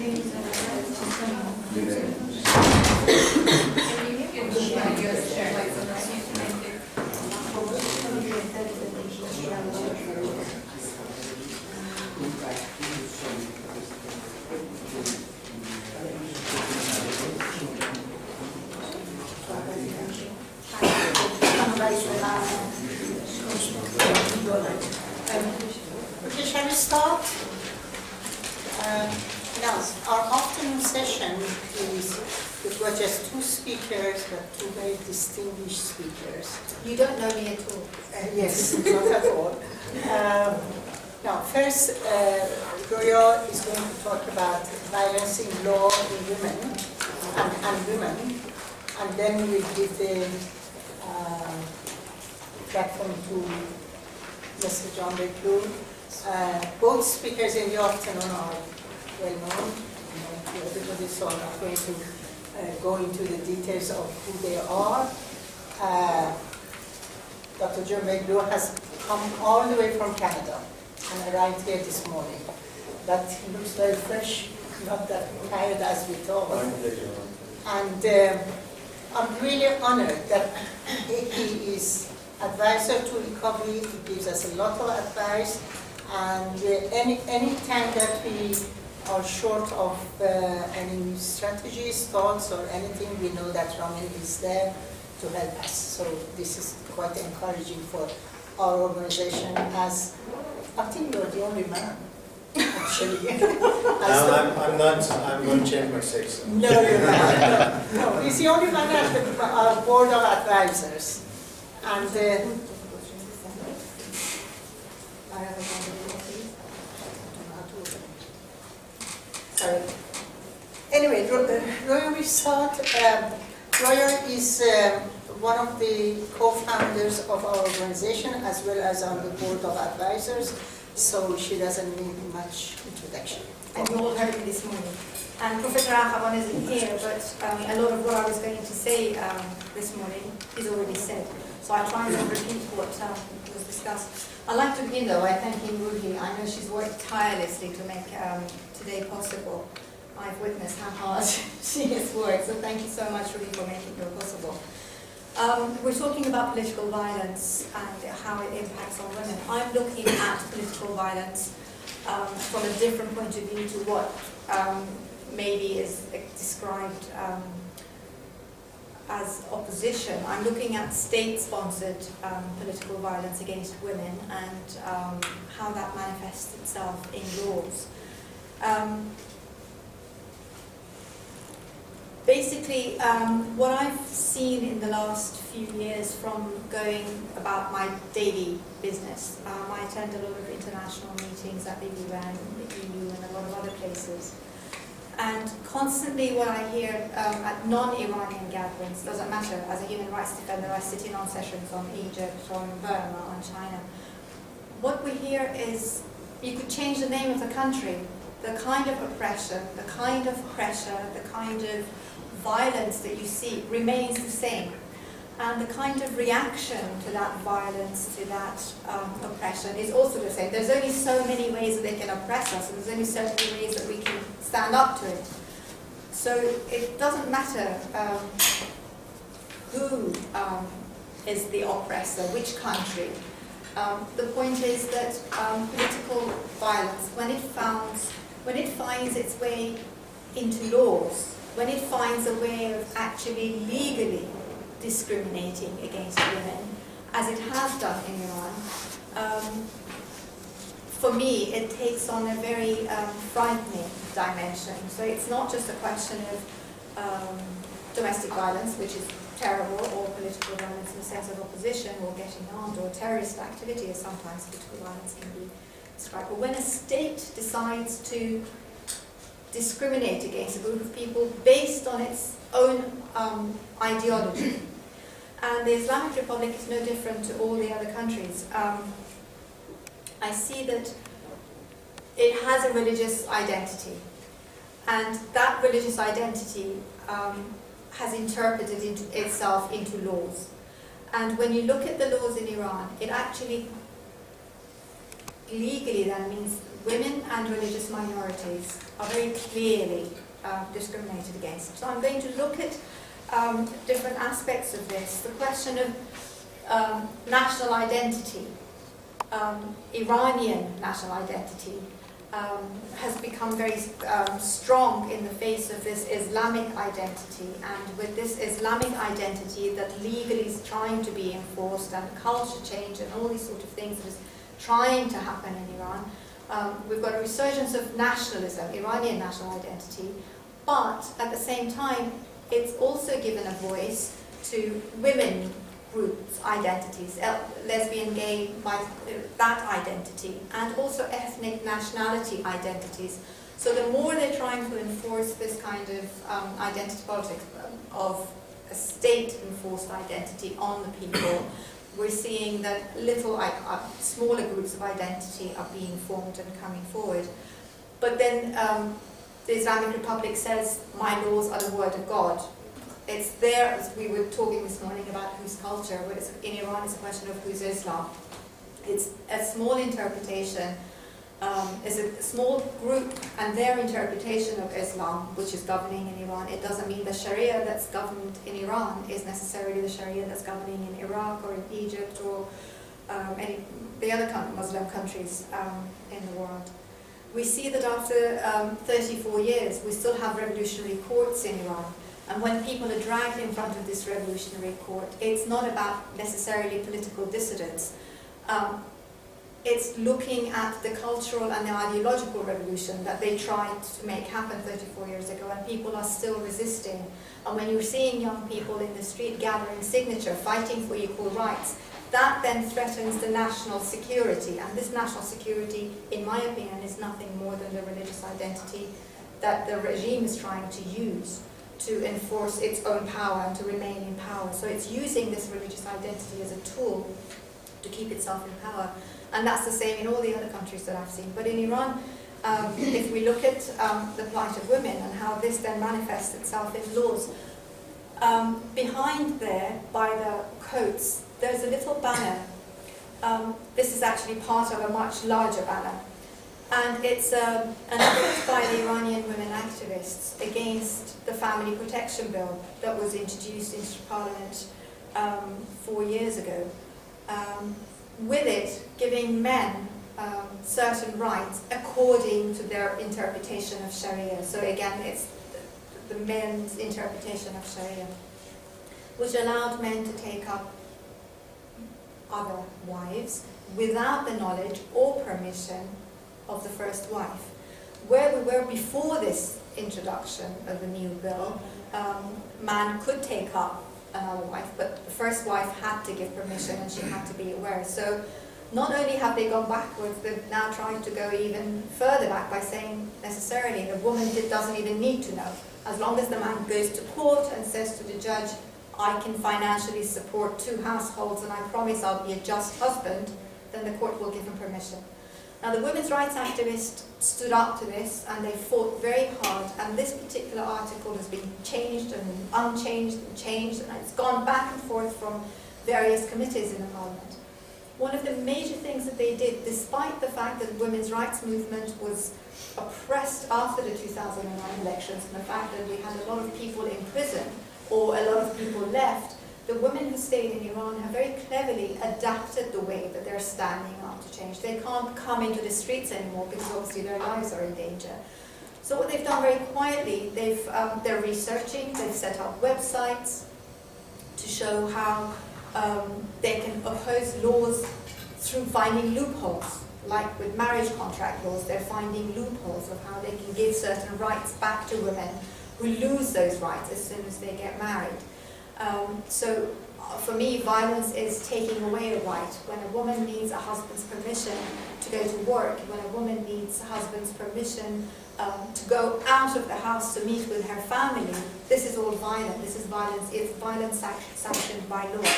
Okay, shall we start? Now, our afternoon session is, we've got just two speakers, but two very distinguished speakers. You don't know me at all. Yes, not at all. Now, first, Royal is going to talk about violence in law in women and women, and then we'll give the platform to Mr. John McLeod. Both speakers in the afternoon are well known to everybody, so I'm not going to go into the details of who they are. Dr. John McLeod has come all the way from Canada and arrived here this morning. But he looks very fresh, not that tired as we thought. And I'm really honored that he is advisor to recovery. He gives us a lot of advice, and any time that we are short of any strategies, thoughts, or anything, we know that Ramin is there to help us. So this is quite encouraging for our organization, as I think you're the only man, actually. I'm not, I'm going to change my sex. No, you're not. No, he's the only man at the board of advisors. And sorry. Anyway, Roya we start. Roya is one of the co-founders of our organization, as well as on the board of advisors, so she doesn't need much introduction. And you all heard me this morning. And Professor Akhavan isn't here, but a lot of what I was going to say this morning is already said. So I try and repeat what was discussed. I'd like to begin though by thanking Ruhi. I know she's worked tirelessly to make today possible. I've witnessed how hard she has worked, so thank you so much, Ruhi, for making it possible. We're talking about political violence and how it impacts on women. I'm looking at political violence from a different point of view to what maybe is described as opposition. I'm looking at state-sponsored political violence against women and how that manifests itself in laws. Basically, what I've seen in the last few years from going about my daily business, I attend a lot of international meetings at the UN, the EU, and a lot of other places. And constantly what I hear at non-Iranian gatherings, doesn't matter, as a human rights defender, I sit in on sessions on Egypt, on Burma, on China. What we hear is, you could change the name of the country, the kind of oppression, the kind of pressure, the kind of violence that you see remains the same. And the kind of reaction to that violence, to that oppression is also the same. There's only so many ways that they can oppress us, and there's only so many ways that we can stand up to it. So it doesn't matter who is the oppressor, which country. The point is that political violence, when it finds its way into laws, when it finds a way of actually legally discriminating against women, as it has done in Iran, for me it takes on a very frightening dimension. So it's not just a question of domestic violence, which is terrible, or political violence in the sense of opposition or getting armed, or terrorist activity, as sometimes political violence can be described. But when a state decides to discriminate against a group of people based on its own ideology, and the Islamic Republic is no different to all the other countries. I see that it has a religious identity, and that religious identity has interpreted itself into laws. And when you look at the laws in Iran, it actually legally then means women and religious minorities are very clearly discriminated against. So I'm going to look at different aspects of this. The question of national identity, Iranian national identity, has become very strong in the face of this Islamic identity, and with this Islamic identity that legally is trying to be enforced, and culture change and all these sort of things that is trying to happen in Iran, we've got a resurgence of nationalism, Iranian national identity, but at the same time it's also given a voice to women groups' identities, lesbian, gay, that identity, and also ethnic nationality identities. So the more they're trying to enforce this kind of identity politics of a state-enforced identity on the people, we're seeing that smaller groups of identity are being formed and coming forward. But then the Islamic Republic says, my laws are the word of God. It's there, as we were talking this morning about whose culture, but in Iran it's a question of whose Islam. It's a small interpretation, is a small group, and their interpretation of Islam, which is governing in Iran. It doesn't mean the Sharia that's governed in Iran is necessarily the Sharia that's governing in Iraq or in Egypt or the other Muslim countries in the world. We see that after 34 years, we still have revolutionary courts in Iran. And when people are dragged in front of this revolutionary court, it's not about necessarily political dissidence. It's looking at the cultural and the ideological revolution that they tried to make happen 34 years ago, and people are still resisting. And when you're seeing young people in the street gathering signature, fighting for equal rights, that then threatens the national security. And this national security, in my opinion, is nothing more than the religious identity that the regime is trying to use to enforce its own power and to remain in power. So it's using this religious identity as a tool to keep itself in power. And that's the same in all the other countries that I've seen. But in Iran, if we look at the plight of women and how this then manifests itself in laws, behind there, by the coats, there's a little banner. This is actually part of a much larger banner. And it's an effort by the Iranian women activists against the Family Protection Bill that was introduced into Parliament 4 years ago. With it, giving men certain rights according to their interpretation of Sharia. So again, it's the men's interpretation of Sharia, which allowed men to take up other wives without the knowledge or permission of the first wife. Where we were before this introduction of the new bill, man could take up another wife, but the first wife had to give permission and she had to be aware. So not only have they gone backwards, they've now tried to go even further back by saying necessarily the woman doesn't even need to know. As long as the man goes to court and says to the judge, I can financially support 2 households and I promise I'll be a just husband, then the court will give him permission. Now the women's rights activists stood up to this and they fought very hard, and this particular article has been changed and unchanged and changed, and it's gone back and forth from various committees in the parliament. One of the major things that they did, despite the fact that the women's rights movement was oppressed after the 2009 elections and the fact that we had a lot of people in prison or a lot of people left, the women who stayed in Iran have very cleverly adapted the way that they're standing up to change. They can't come into the streets anymore because obviously their lives are in danger. So what they've done very quietly, they're researching, they've set up websites to show how they can oppose laws through finding loopholes. Like with marriage contract laws, they're finding loopholes of how they can give certain rights back to women who lose those rights as soon as they get married. So for me, violence is taking away a right. When a woman needs a husband's permission to go to work, when a woman needs a husband's permission to go out of the house to meet with her family, this is all violent. This is violence. It's violence sanctioned by law.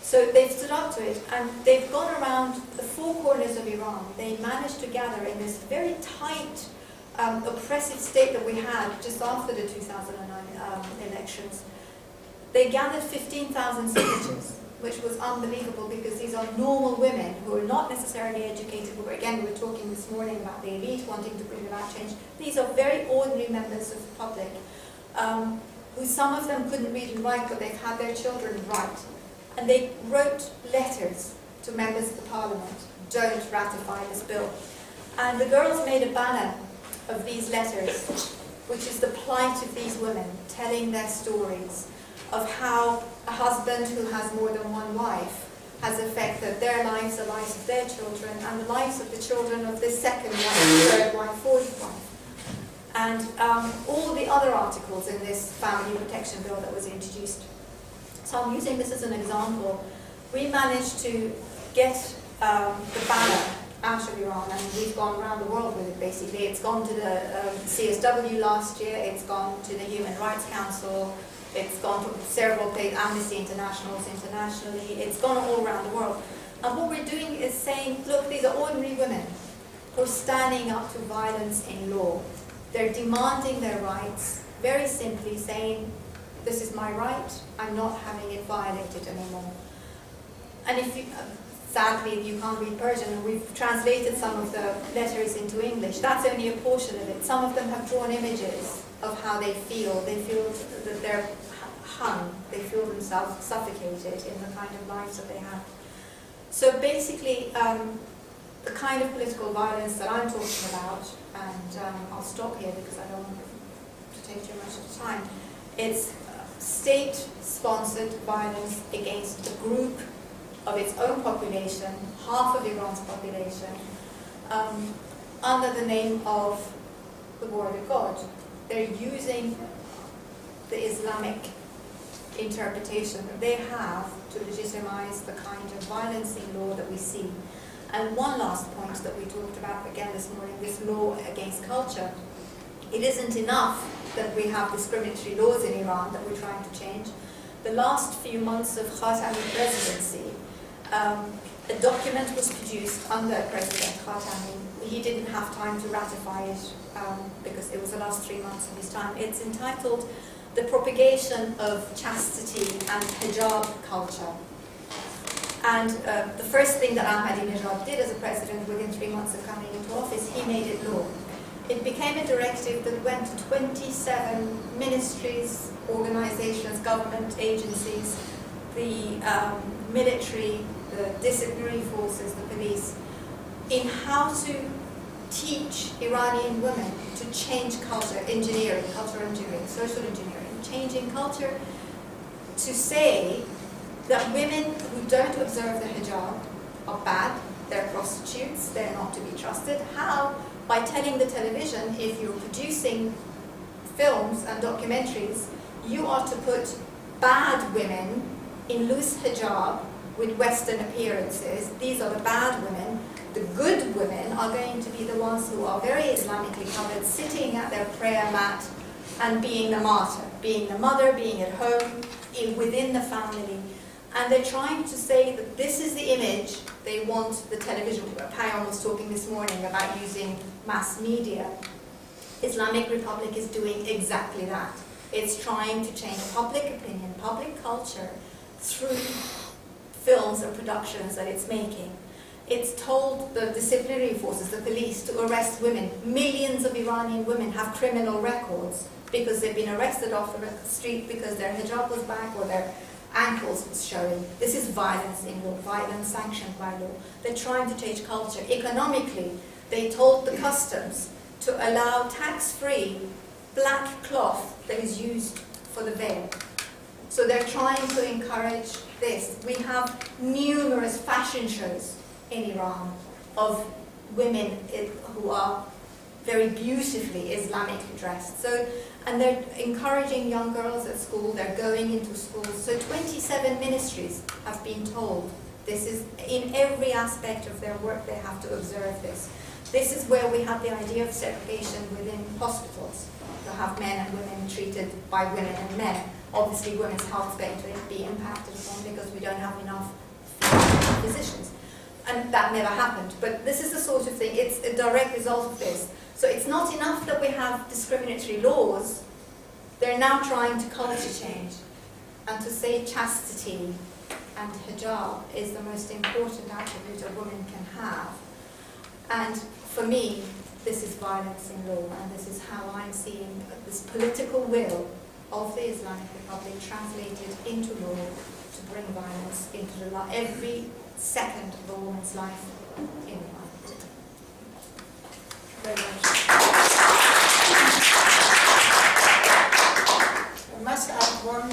So they've stood up to it, and they've gone around the 4 corners of Iran. They managed to gather in this very tight, oppressive state that we had just after the 2009 elections. They gathered 15,000 signatures, which was unbelievable because these are normal women who are not necessarily educated, who again, we were talking this morning about the elite wanting to bring about change. These are very ordinary members of the public, who some of them couldn't read and write, but they've had their children write. And they wrote letters to members of the parliament, don't ratify this bill. And the girls made a banner of these letters, which is the plight of these women, telling their stories of how a husband who has more than one wife has affected their lives, the lives of their children, and the lives of the children of this second wife, third wife, fourth wife. And all the other articles in this family protection bill that was introduced. So I'm using this as an example. We managed to get the banner out of Iran, and we've gone around the world with it basically. It's gone to the CSW last year, it's gone to the Human Rights Council, it's gone to several places, Amnesty Internationals internationally, it's gone all around the world. And what we're doing is saying, look, these are ordinary women who are standing up to violence in law. They're demanding their rights, very simply saying, this is my right, I'm not having it violated anymore. And if you, sadly, you can't read Persian, and we've translated some of the letters into English. That's only a portion of it. Some of them have drawn images of how they feel. They feel that they're hung. They feel themselves suffocated in the kind of lives that they have. So basically, the kind of political violence that I'm talking about, and I'll stop here because I don't want to take too much of the time, it's state-sponsored violence against a group of its own population, half of Iran's population, under the name of the word of God. They're using the Islamic interpretation that they have to legitimize the kind of violence in law that we see. And one last point that we talked about again this morning, this law against culture. It isn't enough that we have discriminatory laws in Iran that we're trying to change. The last few months of Khatami presidency, a document was produced under President Khatami. He didn't have time to ratify it because it was the last 3 months of his time. It's entitled The Propagation of Chastity and Hijab Culture. And the first thing that Ahmadinejad did as a president within 3 months of coming into office, he made it law. It became a directive that went to 27 ministries, organizations, government agencies, the military, the disciplinary forces, the police, in how to teach Iranian women to change culture, engineering, cultural engineering, social engineering, changing culture, to say that women who don't observe the hijab are bad, they're prostitutes, they're not to be trusted. How? By telling the television, if you're producing films and documentaries, you are to put bad women in loose hijab with Western appearances. These are the bad women. The good women are going to be the ones who are very Islamically covered, sitting at their prayer mat and being the martyr, being the mother, being at home, within the family. And they're trying to say that this is the image they want the television. Payam was talking this morning about using mass media. Islamic Republic is doing exactly that. It's trying to change public opinion, public culture, through films or productions that it's making. It's told the disciplinary forces, the police, to arrest women. Millions of Iranian women have criminal records because they've been arrested off the street because their hijab was back or their ankles was showing. This is violence in law, violence sanctioned by law. They're trying to change culture. Economically, they told the customs to allow tax-free black cloth that is used for the veil. So they're trying to encourage this. We have numerous fashion shows in Iran of women who are very beautifully Islamically dressed. So, and they're encouraging young girls at school, they're going into schools. So 27 ministries have been told this is, in every aspect of their work, they have to observe this. This is where we have the idea of segregation within hospitals. To have men and women treated by women and men. Obviously, women's health is going to be impacted upon because we don't have enough female physicians. And that never happened. But this is the sort of thing, it's a direct result of this. So it's not enough that we have discriminatory laws. They're now trying to culture change and to say chastity and hijab is the most important attribute a woman can have. And for me, this is violence in law, and this is how I'm seeing this political will of the Islamic Republic translated into law to bring violence into the law, every second of a woman's life in Iran. Very much. I must add one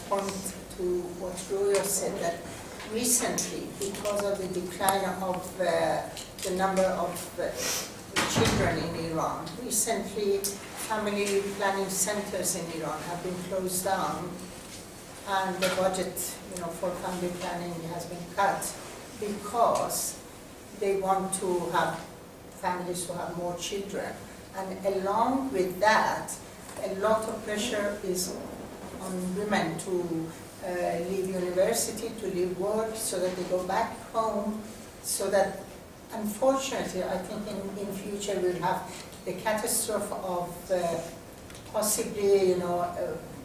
point to what Roya said, that recently, because of the decline of the number of children in Iran, recently family planning centers in Iran have been closed down, and the budget, for family planning has been cut because they want to have families to have more children. And along with that, a lot of pressure is on women to leave university, to leave work, so that they go back home, so that unfortunately, I think in future we'll have the catastrophe of possibly,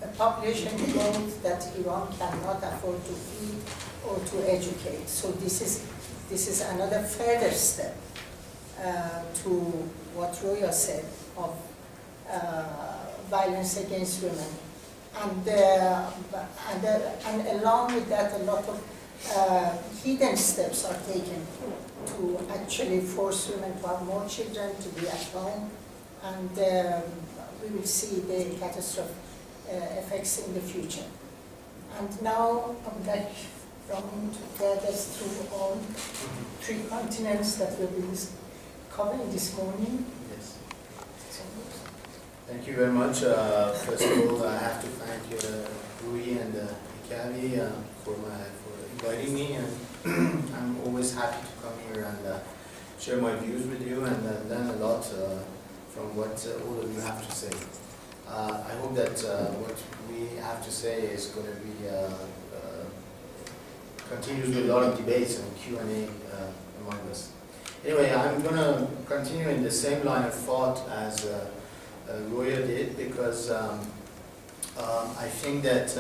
a population growth that Iran cannot afford to feed or to educate. So this is another further step to what Roya said of violence against women. And along with that, a lot of hidden steps are taken to actually force women to have more children, to be at home, and we will see the catastrophic effects in the future. And now I would like Ramin to guide us through all 3 continents that we'll be covering this morning. Yes. Thank you very much. First of all, I have to thank Rui and Ikavi for inviting me, and I'm always happy to come here and share my views with you and learn a lot from what all of you have to say. I hope that what we have to say is going to be continues with a lot of debates and Q&A among us. Anyway, I'm going to continue in the same line of thought as Roya did, because I think that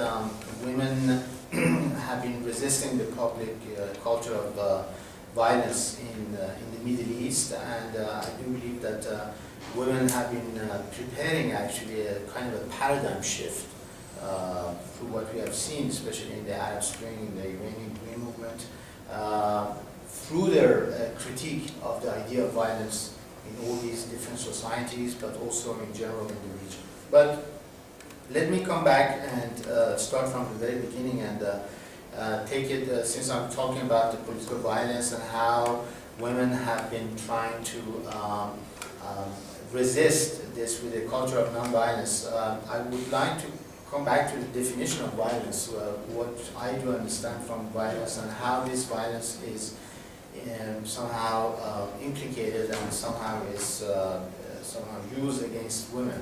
women have been resisting the public culture of violence in the Middle East, and I do believe that women have been preparing actually a kind of a paradigm shift through what we have seen, especially in the Arab Spring, in the Iranian Green Movement, through their critique of the idea of violence in all these different societies, but also in general in the region. But let me come back and start from the very beginning and take it, since I'm talking about the political violence and how women have been trying to resist this with a culture of non-violence. I would like to come back to the definition of violence, what I do understand from violence and how this violence is somehow implicated and somehow is somehow used against women.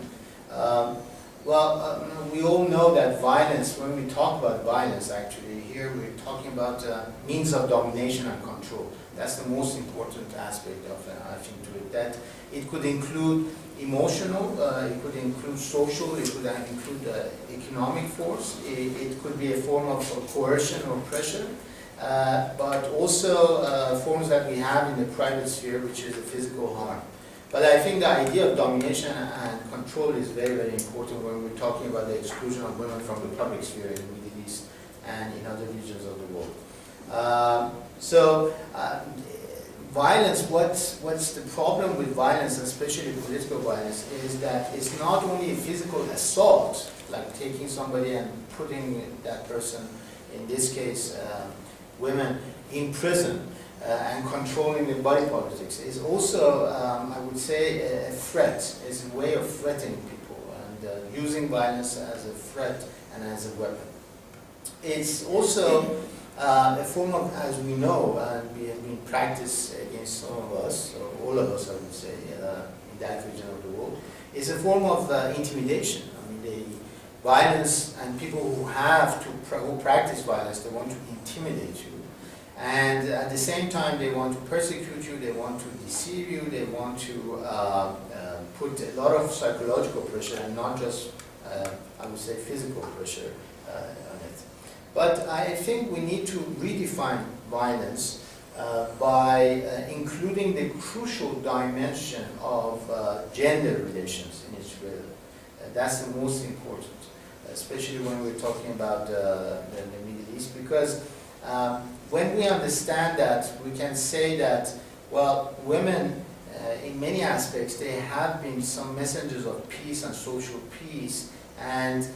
We all know that violence, when we talk about violence actually, here we're talking about means of domination and control. That's the most important aspect of I think to it. That it could include emotional, it could include social, it could include economic force, it could be a form of coercion or pressure, but also forms that we have in the private sphere, which is the physical harm. But I think the idea of domination and control is very, very important when we're talking about the exclusion of women from the public sphere in the Middle East and in other regions of the world. Violence, what's the problem with violence, especially political violence, is that it's not only a physical assault, like taking somebody and putting that person, in this case women, in prison, and controlling the body politics. Is also, I would say, a threat. It's a way of threatening people and using violence as a threat and as a weapon. It's also a form of, as we know, and we have been practiced against some of us, or all of us, I would say, in that region of the world, is a form of intimidation. I mean, the violence and people who practice violence, they want to intimidate you. And at the same time, they want to persecute you, they want to deceive you, they want to put a lot of psychological pressure and not just, I would say, physical pressure on it. But I think we need to redefine violence by including the crucial dimension of gender relations in its rhythm. That's the most important, especially when we're talking about the Middle East, because when we understand that, we can say that, well, women, in many aspects, they have been some messengers of peace and social peace, and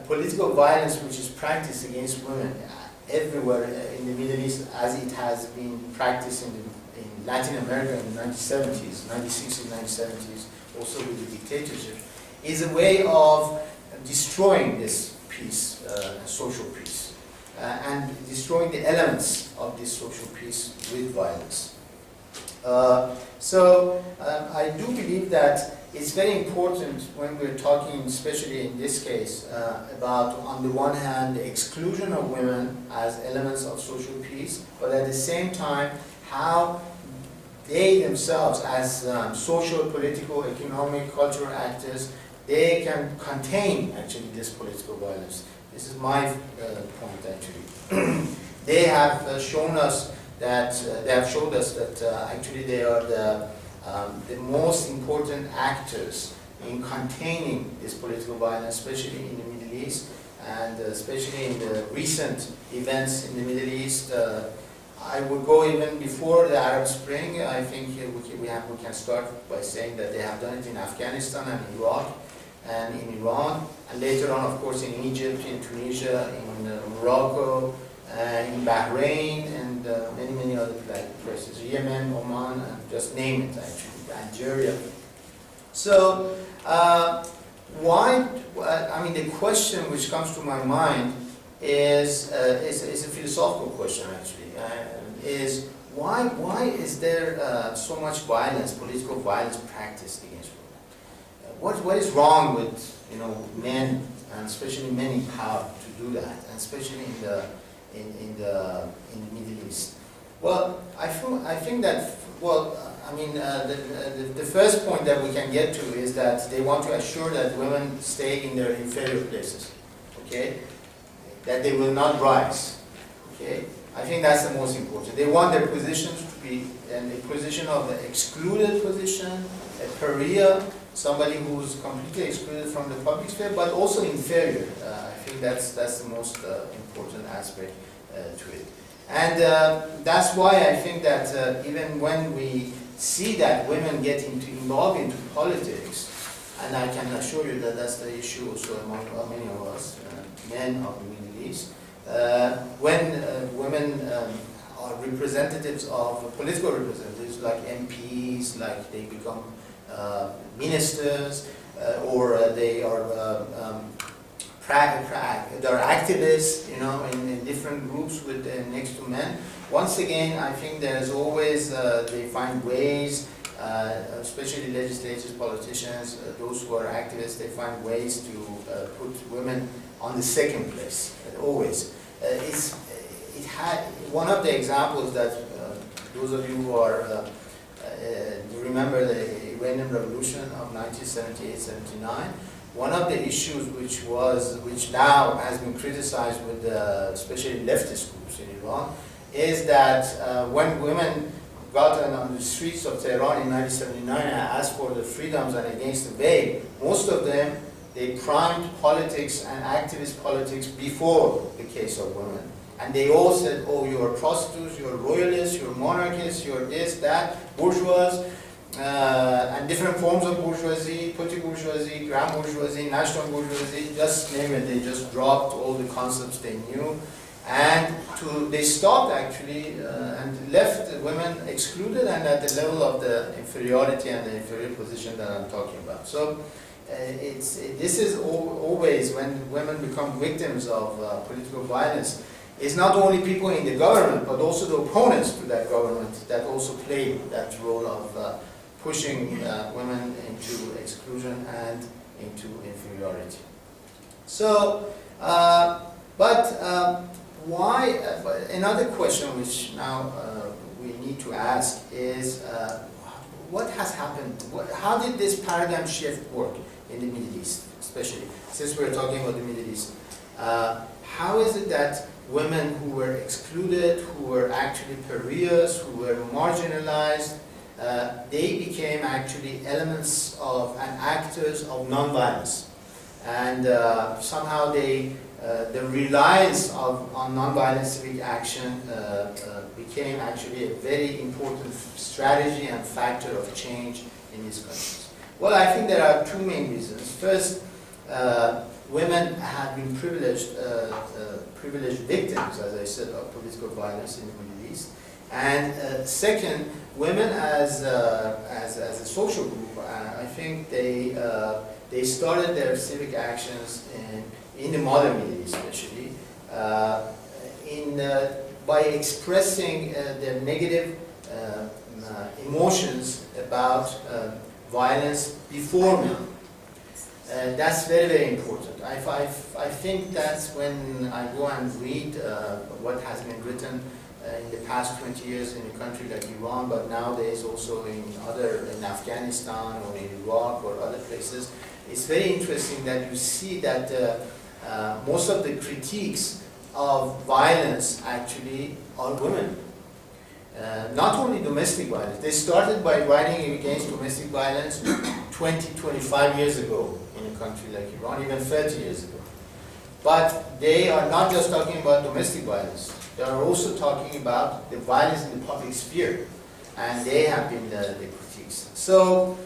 political violence which is practiced against women everywhere in the Middle East, as it has been practiced in Latin America in the 1970s, 1960s, 1970s, also with the dictatorship, is a way of destroying this peace, social peace, and destroying the elements of this social peace with violence. So I do believe that it's very important when we're talking, especially in this case, about, on the one hand, the exclusion of women as elements of social peace, but at the same time, how they themselves, as social, political, economic, cultural actors, they can contain actually this political violence. This is my point actually. They have shown us that actually they are the most important actors in containing this political violence, especially in the Middle East, and especially in the recent events in the Middle East. I would go even before the Arab Spring. I think we can start by saying that they have done it in Afghanistan and Iraq and in Iran, and later on, of course, in Egypt, in Tunisia, in Morocco, in Bahrain, and many other places, Yemen, Oman, and just name it actually, Algeria. So why? I mean, the question which comes to my mind is a philosophical question actually. Is why is there so much violence, political violence practiced against women? What is wrong with men, and especially men in power, to do that, and especially in the Middle East? Well, I think that, well, I mean, the first point that we can get to is that they want to assure that women stay in their inferior places, okay? That they will not rise, okay? I think that's the most important. They want their positions to be in a position of the excluded position, a pariah, somebody who's completely excluded from the public sphere, but also inferior. I think that's the most important aspect to it. And that's why I think that even when we see that women get involved into politics, and I can assure you that that's the issue also among many of us, men of the Middle East, when women are representatives of political representatives, like MPs, like they become ministers, or they are they're activists, in different groups with next to men. Once again, I think there's always they find ways, especially legislators, politicians, those who are activists, they find ways to put women on the second place. Always, one of the examples that those of you who are remember the Iranian Revolution of 1978-79. One of the issues which now has been criticized with especially leftist groups in Iran, is that when women got on the streets of Tehran in 1979 and asked for the freedoms and against the veil, most of them, they primed politics and activist politics before the case of women. And they all said, oh, you're prostitutes, you're royalists, you're monarchists, you're this, that, bourgeois, and different forms of bourgeoisie, petit bourgeoisie, grand bourgeoisie, national bourgeoisie, just name it. They just dropped all the concepts they knew. And they stopped actually and left women excluded and at the level of the inferiority and the inferior position that I'm talking about. So this is always when women become victims of political violence. It's not only people in the government, but also the opponents to that government that also play that role of pushing women into exclusion and into inferiority. So, why? Another question which now we need to ask is, what has happened? How did this paradigm shift work in the Middle East, especially since we're talking about the Middle East? How is it that women who were excluded, who were actually pariahs, who were marginalized, they became actually elements of and actors of nonviolence. And somehow the reliance on nonviolent civic action became actually a very important strategy and factor of change in these countries. Well, I think there are two main reasons. First, women have been privileged victims, as I said, of political violence in the Middle East. And second, women as a social group, I think they started their civic actions in the modern Middle East, especially, by expressing their negative emotions about violence before men. That's very, very important. I think that's when I go and read what has been written in the past 20 years in a country like Iran, but nowadays also in Afghanistan or in Iraq or other places. It's very interesting that you see that most of the critiques of violence actually are women. Not only domestic violence. They started by writing against domestic violence 20, 25 years ago in a country like Iran, even 30 years ago. But they are not just talking about domestic violence. They are also talking about the violence in the public sphere. And they have been the critiques. So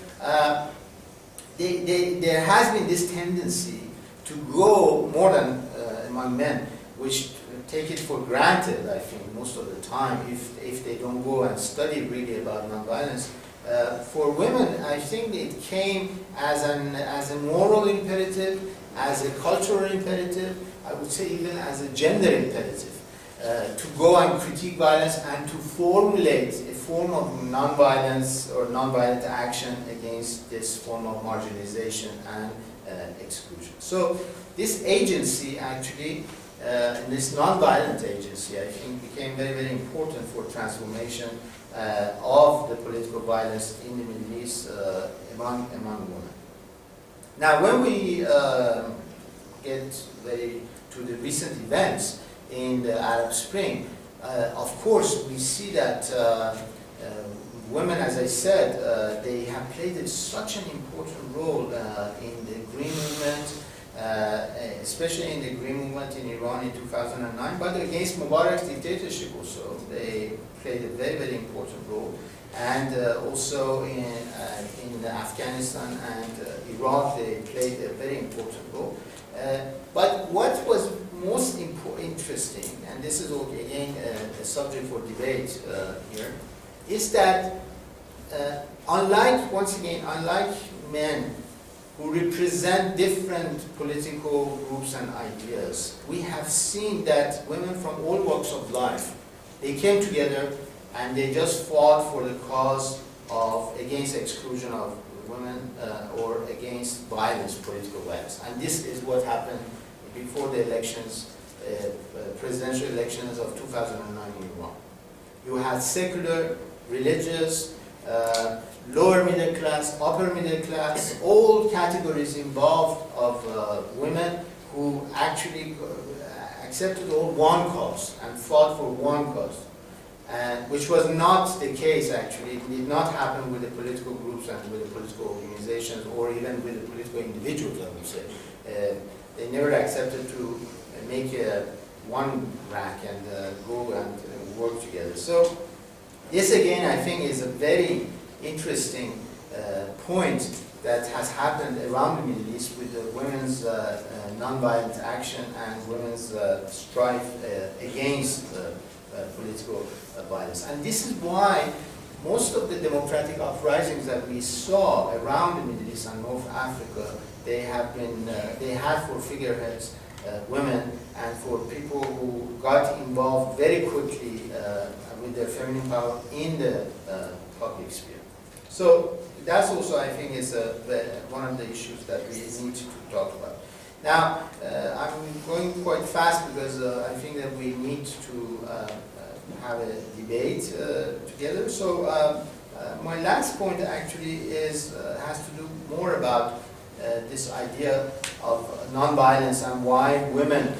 there has been this tendency to go more than among men, which take it for granted, I think, most of the time, if they don't go and study really about nonviolence. For women, I think it came as a moral imperative, as a cultural imperative, I would say even as a gender imperative, to go and critique violence and to formulate a form of nonviolence or nonviolent action against this form of marginalization and exclusion. So this agency actually, this nonviolent agency, I think, became very, very important for transformation of the political violence in the Middle East among women. Now, when we get to the recent events in the Arab Spring, of course, we see that women, as I said, they have played such an important role in the Green Movement, especially in the Green Movement in Iran in 2009, but against Mubarak's dictatorship also. They played a very, very important role. And also in Afghanistan and Iraq, they played a very important role. But what was most interesting, and this is again a subject for debate here, is that unlike men who represent different political groups and ideas, we have seen that women from all walks of life, they came together and they just fought for the cause against exclusion of women or against violence, political violence. And this is what happened before the elections, presidential elections of 2009 in Iran. You had secular, religious, lower middle class, upper middle class, all categories involved of women who actually accepted all one cause and fought for one cause. Which was not the case, actually. It did not happen with the political groups and with the political organizations or even with the political individuals, I would say. They never accepted to make one rack and go and work together. So this, again, I think is a very interesting point that has happened around the Middle East with the women's nonviolent action and women's strife against political violence. And this is why most of the democratic uprisings that we saw around the Middle East and North Africa, they have for figureheads women and for people who got involved very quickly with their feminine power in the public sphere. So that's also, I think, is one of the issues that we need to talk about. Now, I'm going quite fast because I think that we need to have a debate together. So my last point actually has to do more about this idea of nonviolence and why women